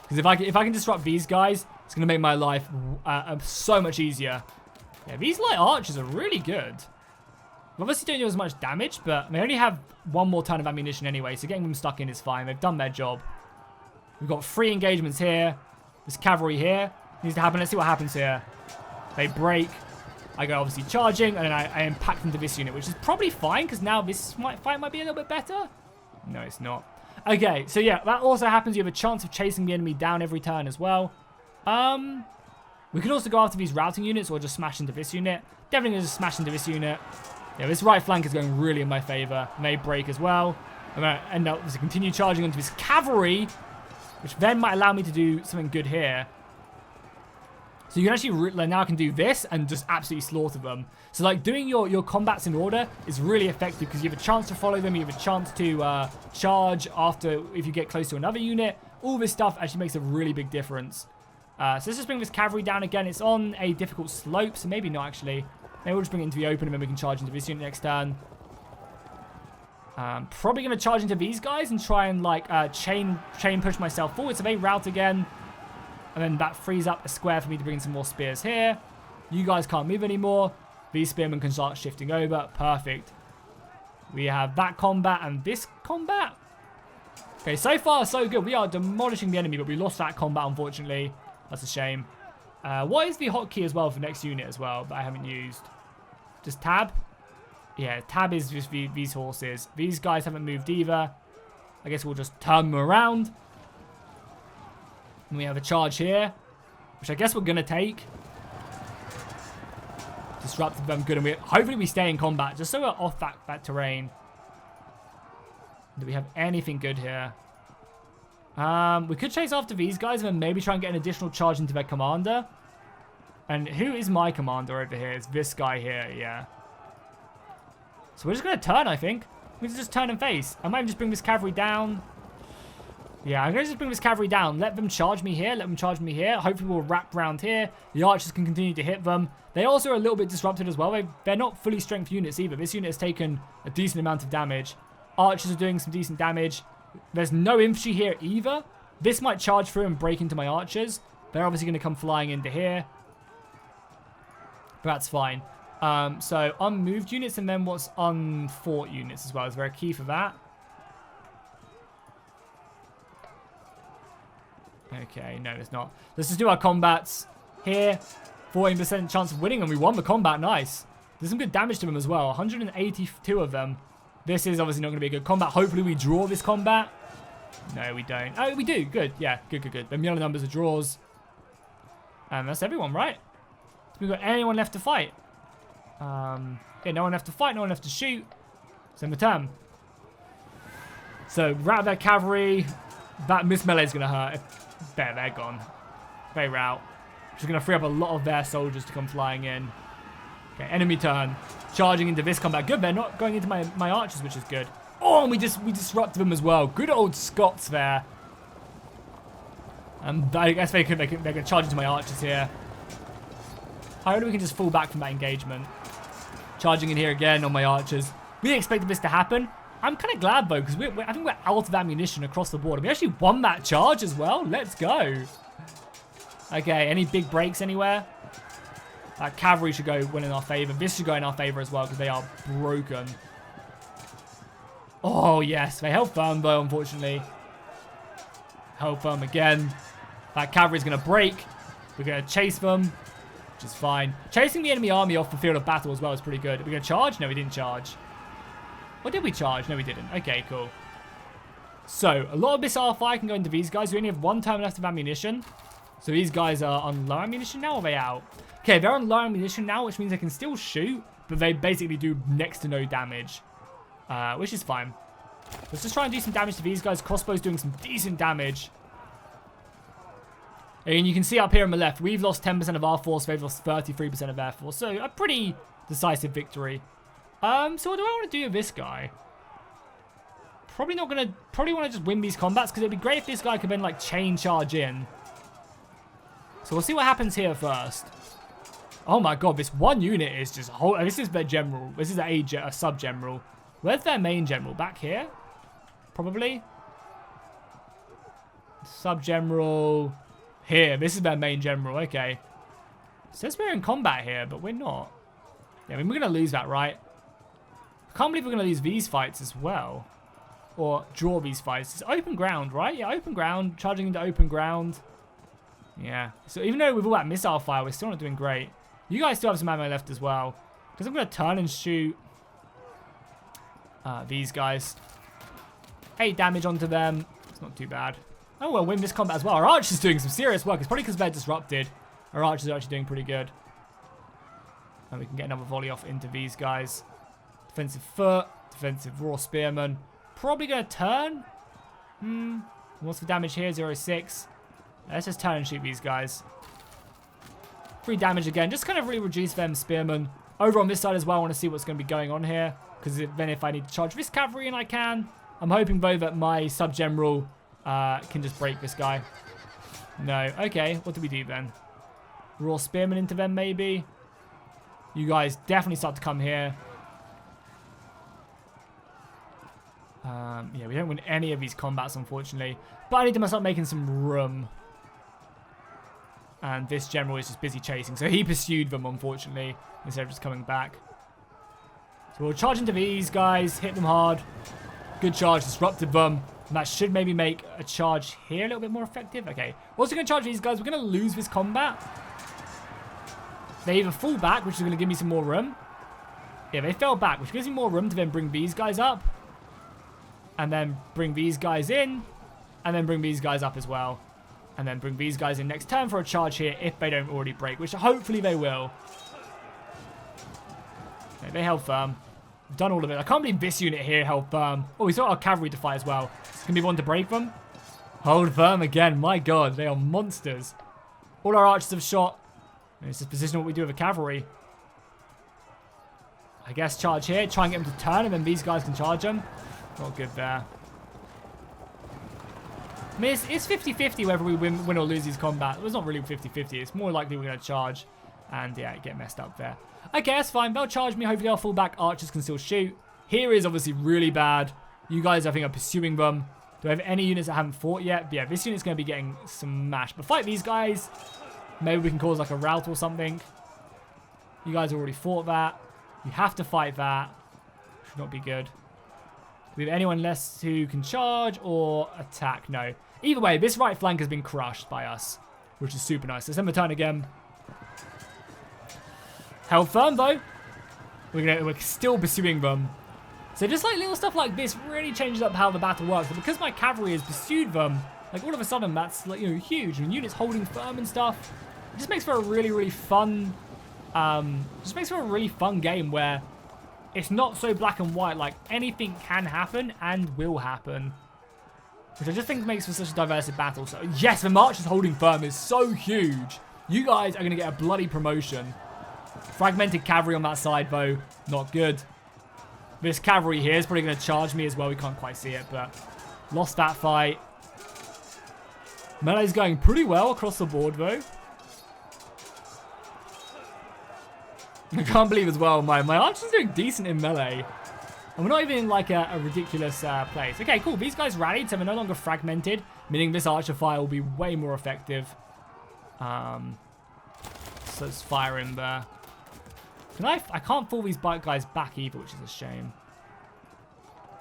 Because if I can disrupt these guys, it's going to make my life so much easier. Yeah, these light archers are really good. Obviously don't do as much damage, but they only have one more turn of ammunition anyway, so getting them stuck in is fine. They've done their job. We've got 3 engagements here. This cavalry here needs to happen. Let's see what happens here. They break. I go obviously charging, and then I impact into this unit, which is probably fine, because now this fight might be a little bit better. No, it's not. Okay, so yeah, that also happens. You have a chance of chasing the enemy down every turn as well. We could also go after these routing units or just smash into this unit. Definitely going to just smash into this unit. Yeah, this right flank is going really in my favor. And they break as well. I'm going to end up to continue charging into this cavalry, which then might allow me to do something good here. So you can actually, now I can do this and just absolutely slaughter them. So like doing your combats in order is really effective because you have a chance to follow them, you have a chance to charge after if you get close to another unit. All this stuff actually makes a really big difference. So let's just bring this cavalry down again. It's on a difficult slope, so maybe not actually. Maybe we'll just bring it into the open and then we can charge into this unit next turn. Probably going to charge into these guys and try and like chain push myself forward. So they rout again. And then that frees up a square for me to bring in some more spears here. You guys can't move anymore. These spearmen can start shifting over. Perfect. We have that combat and this combat. Okay, so far so good. We are demolishing the enemy, but we lost that combat, unfortunately. That's a shame. What is the hotkey as well for next unit as well that I haven't used? Just tab? Yeah, tab is just these horses. These guys haven't moved either. I guess we'll just turn them around. And we have a charge here, which I guess we're going to take. Disrupted them good, and hopefully we stay in combat, just so we're off that terrain. Do we have anything good here? We could chase after these guys and then maybe try and get an additional charge into their commander. And who is my commander over here? It's this guy here, yeah. So we're just going to turn, I think. We can just turn and face. I might just bring this cavalry down. Yeah, I'm going to just bring this cavalry down. Let them charge me here. Let them charge me here. Hopefully we'll wrap around here. The archers can continue to hit them. They also are a little bit disrupted as well. They're not fully strength units either. This unit has taken a decent amount of damage. Archers are doing some decent damage. There's no infantry here either. This might charge through and break into my archers. They're obviously going to come flying into here. But that's fine. So unmoved units and then what's unfought units as well. Is there a key for that? Okay, no, it's not. Let's just do our combats here. 14% chance of winning, and we won the combat. Nice. There's some good damage to them as well. 182 of them. This is obviously not going to be a good combat. Hopefully we draw this combat. No, we don't. Oh, we do. Good. Yeah, good, good, good. The yellow numbers are draws. And that's everyone, right? So we've got anyone left to fight. Yeah, no one left to fight, no one left to shoot. Send the turn. So, rout their cavalry. That miss melee is going to hurt. They're gone. They rout. Which is going to free up a lot of their soldiers to come flying in. Okay, enemy turn. Charging into this combat. Good, they're not going into my archers, which is good. Oh, and we disrupted them as well. Good old Scots there. I guess they're going to charge into my archers here. Hopefully we can just fall back from that engagement. Charging in here again on my archers. We expected this to happen. I'm kind of glad though, because I think we're out of ammunition across the board. And we actually won that charge as well. Let's go. Okay, any big breaks anywhere? That cavalry should go win in our favor. This should go in our favor as well, because they are broken. Oh, yes. They held firm though, unfortunately. Held firm again. That cavalry is going to break. We're going to chase them, which is fine. Chasing the enemy army off the field of battle as well is pretty good. Are we going to charge? No, we didn't charge. Or did we charge? No, we didn't. Okay, cool. So, a lot of missile fire can go into these guys. We only have one turn left of ammunition. So these guys are on low ammunition now, or are they out? Okay, they're on low ammunition now, which means they can still shoot, but they basically do next to no damage. Which is fine. Let's just try and do some damage to these guys. Crossbow's doing some decent damage. And you can see up here on the left, we've lost 10% of our force. They've lost 33% of their force. So a pretty decisive victory. So what do I want to do with this guy? Probably want to just win these combats, because it'd be great if this guy could then like chain charge in. So we'll see what happens here first. Oh my god, this one unit is just this is their general. This is a sub-general. Where's their main general? Back here? Probably. Sub-general here. This is their main general. Okay. It says we're in combat here, but we're not. Yeah, I mean, we're going to lose that, right? I can't believe we're going to lose these fights as well. Or draw these fights. It's open ground, right? Yeah, open ground. Charging into open ground. Yeah. So even though with all that missile fire, we're still not doing great. You guys still have some ammo left as well. Because I'm going to turn and shoot these guys. 8 damage onto them. It's not too bad. Oh, we'll win this combat as well. Our archers doing some serious work. It's probably because they're disrupted. Our archers are actually doing pretty good. And we can get another volley off into these guys. Defensive foot. Defensive raw spearman. Probably going to turn. What's the damage here? 0.6. Let's just turn and shoot these guys. 3 damage again. Just kind of really reduce them spearmen. Over on this side as well, I want to see what's going to be going on here. Because then if I need to charge this cavalry, and I can. I'm hoping though that my sub-general can just break this guy. No. Okay. What do we do then? Raw spearmen into them maybe. You guys definitely start to come here. Yeah, we don't win any of these combats, unfortunately. But I need to start making some room. And this general is just busy chasing. So he pursued them, unfortunately, instead of just coming back. So we'll charge into these guys. Hit them hard. Good charge. Disrupted them. And that should maybe make a charge here a little bit more effective. Okay. We're also going to charge these guys. We're going to lose this combat. They either fall back, which is going to give me some more room. Yeah, they fell back, which gives me more room to then bring these guys up. And then bring these guys in. And then bring these guys up as well. And then bring these guys in next turn for a charge here if they don't already break, which hopefully they will. Okay, they held firm. We've done all of it. I can't believe this unit here held firm. Oh, we saw our cavalry to fight as well. It's going to be one to break them. Hold firm again. My god, they are monsters. All our archers have shot. It's just position what we do with the cavalry. I guess charge here. Try and get them to turn, and then these guys can charge them. Not good there. I mean, it's 50-50 whether we win or lose these combat. It's not really 50-50. It's more likely we're going to charge. And, yeah, get messed up there. Okay, that's fine. They'll charge me. Hopefully, our fullback archers can still shoot. Here is obviously really bad. You guys, I think, are pursuing them. Do I have any units that haven't fought yet? But yeah, this unit's going to be getting smashed. But fight these guys. Maybe we can cause, like, a rout or something. You guys already fought that. You have to fight that. Should not be good. Do we have anyone less who can charge or attack? No. Either way, this right flank has been crushed by us, which is super nice. Let's end the turn again. Held firm, though. We're still pursuing them. So just like little stuff like this really changes up how the battle works. But because my cavalry has pursued them, like all of a sudden that's like, you know, huge. And units holding firm and stuff. It just makes for a really, really fun... just makes for a really fun game where it's not so black and white. Like anything can happen and will happen. Which I just think makes for such a diverse battle. So yes, the marchers holding firm is so huge. You guys are going to get a bloody promotion. Fragmented cavalry on that side, though. Not good. This cavalry here is probably going to charge me as well. We can't quite see it, but lost that fight. Melee's going pretty well across the board, though. I can't believe as well, my archer's doing decent in melee. And we're not even in like a ridiculous place. Okay, cool. These guys rallied, so they're no longer fragmented, meaning this archer fire will be way more effective. So let's fire in there. Can I can't pull these bike guys back either, which is a shame.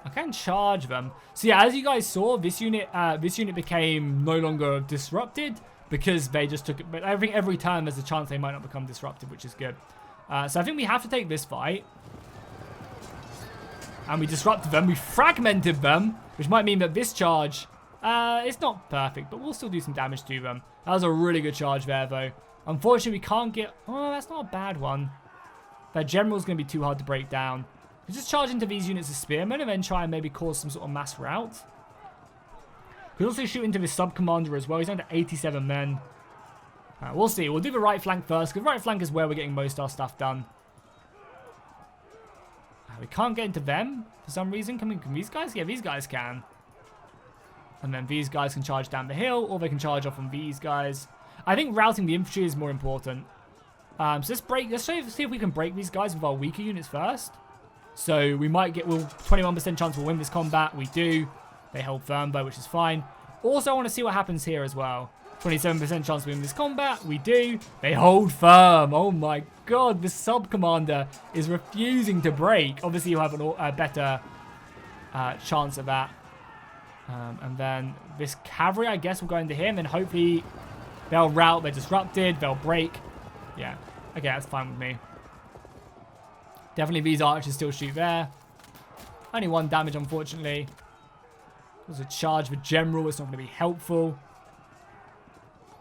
I can charge them. So yeah, as you guys saw, this unit became no longer disrupted because they just took it. But I think every turn there's a chance they might not become disrupted, which is good. So I think we have to take this fight. And we disrupted them. We fragmented them, which might mean that this charge, it's not perfect, but we'll still do some damage to them. That was a really good charge there, though. Unfortunately, we can't get... Oh, that's not a bad one. Their general's going to be too hard to break down. We just charge into these units as spearmen and then try and maybe cause some sort of mass rout. We can also shoot into this sub-commander as well. He's down to 87 men. We'll see. We'll do the right flank first, because right flank is where we're getting most of our stuff done. We can't get into them for some reason. Can these guys? Yeah, these guys can. And then these guys can charge down the hill, or they can charge off on these guys. I think routing the infantry is more important. So let's see if we can break these guys with our weaker units first. So we might get, 21% chance we'll win this combat. We do. They hold firm though, which is fine. Also, I want to see what happens here as well. 27% chance we win this combat. We do. They hold firm. Oh my god, the sub-commander is refusing to break. Obviously, you'll have a better chance of that. And then this cavalry, I guess, will go into here. And then hopefully they'll rout. They're disrupted. They'll break. Yeah. Okay, that's fine with me. Definitely these archers still shoot there. Only 1 damage, unfortunately. There's a charge for general. It's not going to be helpful.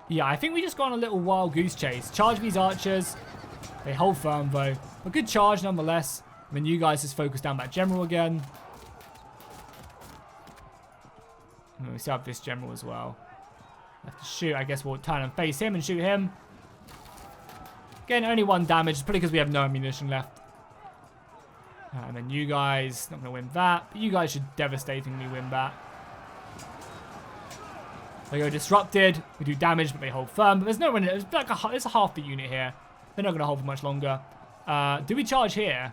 Yeah, I think we just got on a little wild goose chase. Charge these archers. They hold firm, though. A good charge, nonetheless. And then you guys just focus down that general again. And we still have this general as well. Have to shoot. I guess we'll turn and face him and shoot him. Again, only 1 damage. It's probably because we have no ammunition left. And then you guys, not going to win that. But you guys should devastatingly win that. They go disrupted. We do damage, but they hold firm. But there's no one. It's like it's a half the unit here. They're not going to hold for much longer. Do we charge here?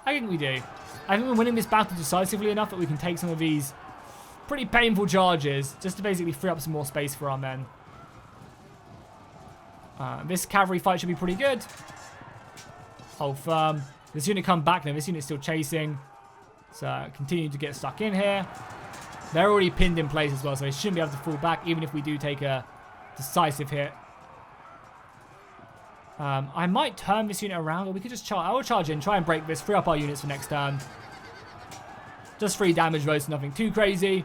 I think we do. I think we're winning this battle decisively enough that we can take some of these pretty painful charges just to basically free up some more space for our men. This cavalry fight should be pretty good. Hold firm. This unit come back now. This unit's still chasing. So continue to get stuck in here. They're already pinned in place as well, so they shouldn't be able to fall back, even if we do take a decisive hit. I might turn this unit around, or we could just charge. I will charge in, try and break this, free up our units for next turn. Just 3 damage though, so nothing too crazy.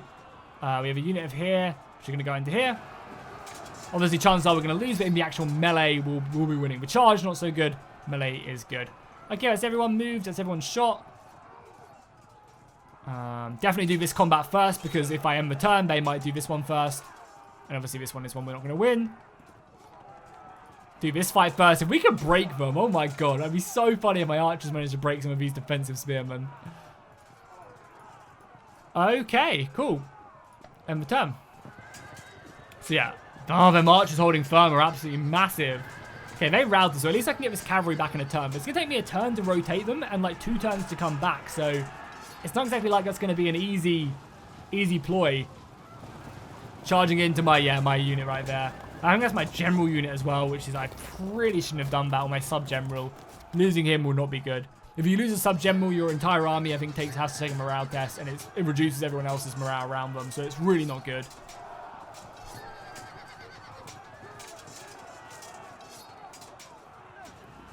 We have a unit of here, which are going to go into here. Obviously, chances are we're going to lose, but in the actual melee, we'll be winning. The charge, not so good. Melee is good. Okay, that's everyone moved. That's everyone shot. Definitely do this combat first, because if I end the turn, they might do this one first. And obviously, this one is one we're not going to win. Do this fight first. If we can break them, oh my god. That'd be so funny if my archers managed to break some of these defensive spearmen. Okay, cool. End the turn. So yeah. Oh, them archers holding firm are absolutely massive. Okay, they routed, so at least I can get this cavalry back in a turn. But it's going to take me a turn to rotate them and like 2 turns to come back. So it's not exactly like that's going to be an easy ploy. Charging into my, my unit right there. I think that's my general unit as well, which is I really shouldn't have done that, or my sub-general. Losing him will not be good. If you lose a sub-general, your entire army, I think, has to take a morale test, and it reduces everyone else's morale around them, so it's really not good.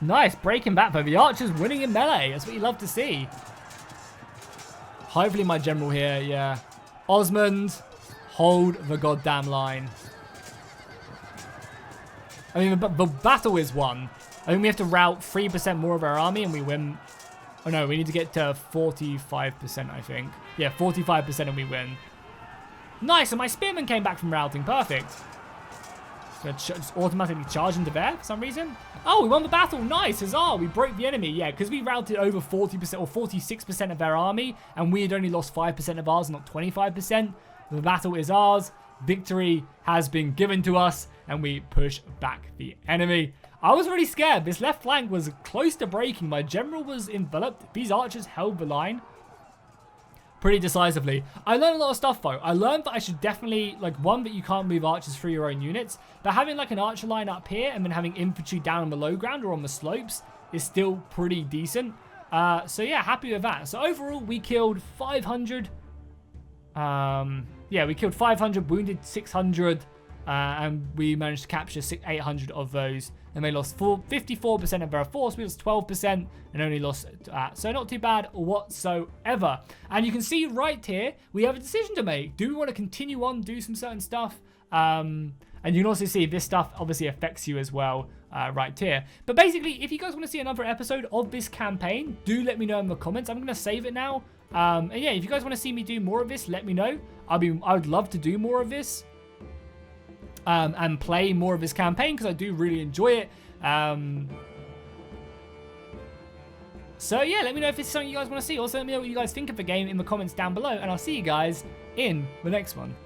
Nice, breaking back, but the archer's winning in melee. That's what you love to see. Hopefully my general here, yeah. Osmond, hold the goddamn line. I mean, the battle is won. I think we have to rout 3% more of our army and we win. Oh no, we need to get to 45%, I think. Yeah, 45% and we win. Nice, and my spearmen came back from routing. Perfect. So just automatically charge into there for some reason. Oh, we won the battle. Nice, huzzah. We broke the enemy. Yeah, because we routed over 40% or 46% of their army and we had only lost 5% of ours, not 25%. The battle is ours. Victory has been given to us and we push back the enemy. I was really scared. This left flank was close to breaking. My general was enveloped. These archers held the line pretty decisively. I learned a lot of stuff though. I learned that I should definitely, like, one, that you can't move archers through your own units, but having like an archer line up here and then having infantry down on the low ground or on the slopes is still pretty decent. So yeah, happy with that. So overall, we killed 500. Yeah, we killed 500, wounded 600, and we managed to capture 800 of those. And they lost 54% of their force. We lost 12% and only lost so not too bad whatsoever. And you can see right here, we have a decision to make. Do we want to continue on, do some certain stuff? And you can also see this stuff obviously affects you as well right here. But basically, if you guys want to see another episode of this campaign, do let me know in the comments. I'm going to save it now. And yeah, if you guys want to see me do more of this, let me know. I would love to do more of this. And play more of this campaign because I do really enjoy it. So yeah, let me know if this is something you guys want to see. Also, let me know what you guys think of the game in the comments down below, and I'll see you guys in the next one.